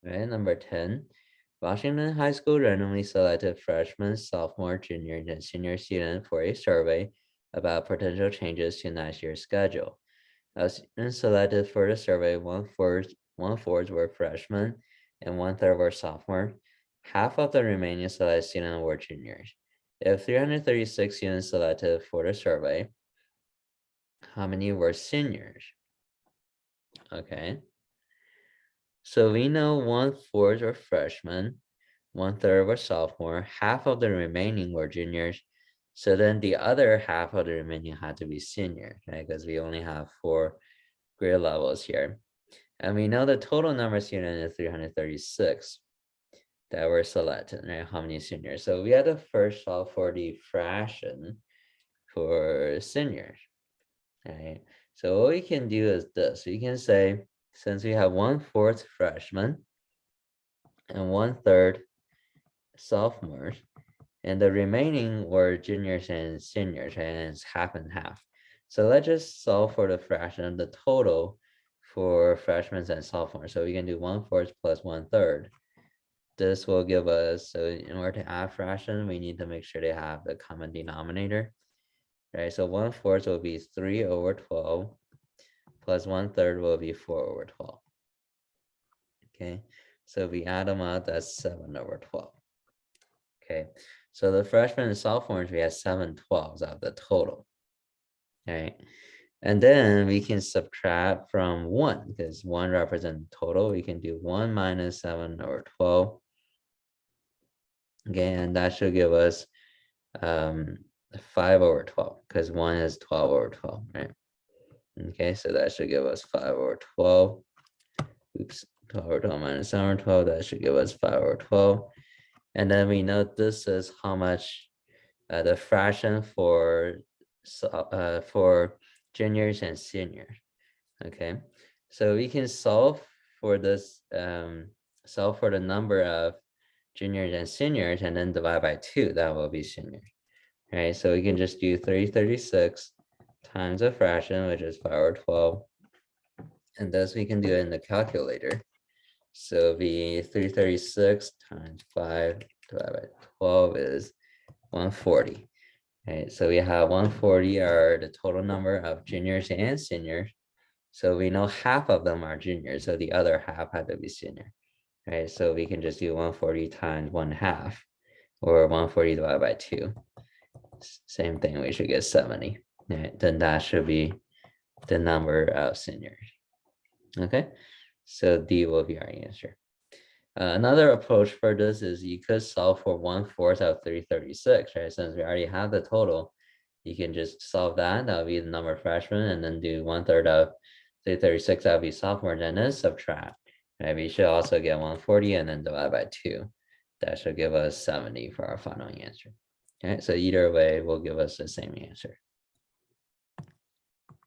Right, number 10. Washington High School randomly selected freshmen, sophomore, junior, and senior students for a survey about potential changes to next year's schedule. Students selected for the survey, one-fourth were freshmen and one-third were sophomore. Half of the remaining selected students were juniors. If 336 students selected for the survey, how many were seniors? Okay. So we know one-fourth were freshmen, one-third were sophomore, half of the remaining were juniors. So then the other half of the remaining had to be senior, right? Because we only have 4 grade levels here. And we know the total number of students is 336 that were selected, right? How many seniors? So we had to first solve for the fraction for seniors, right? So what we can do is this. We can say, since we have one-fourth freshmen and one-third sophomores, and the remaining were juniors and seniors, and it's half and half. So let's just solve for the fraction of the total for freshmen and sophomores. So we can do one-fourth plus one-third. This will give us, so in order to add fraction, we need to make sure they have the common denominator, right? So one-fourth will be 3/12 plus one-third will be 4/12. Okay, so if we add them out, that's 7/12. Okay, so the freshmen and sophomores, we have 7/12 out of the total. Right, and then we can subtract from 1 because 1 represents total. We can do 1 minus 7/12. Okay, and that should give us 5/12 because 1 is 12/12, right? Okay, so that should give us 5/12. Oops, 12/12 minus 7/12, that should give us 5/12. And then we know this is how much the fraction for juniors and seniors. Okay, so we can solve for this, solve for the number of juniors and seniors and then divide by 2, that will be seniors. Right, so we can just do 336 times a fraction, which is 5/12. And this we can do it in the calculator. So the 336 times 5 divided by 12 is 140. Right, so we have 140 are the total number of juniors and seniors. So we know half of them are juniors, so the other half had to be senior. Right, so we can just do 140 times 1/2, or 140 divided by 2. Same thing, we should get 70. Right, then that should be the number of seniors. Okay, so D will be our answer. Another approach for this is you could solve for 1/4 of 336, right? Since we already have the total, you can just solve that. That would be the number of freshmen, and then do 1/3 of 336. That would be sophomore, and then subtract. Right? We should also get 140 and then divide by 2. That should give us 70 for our final answer. Okay, so either way will give us the same answer.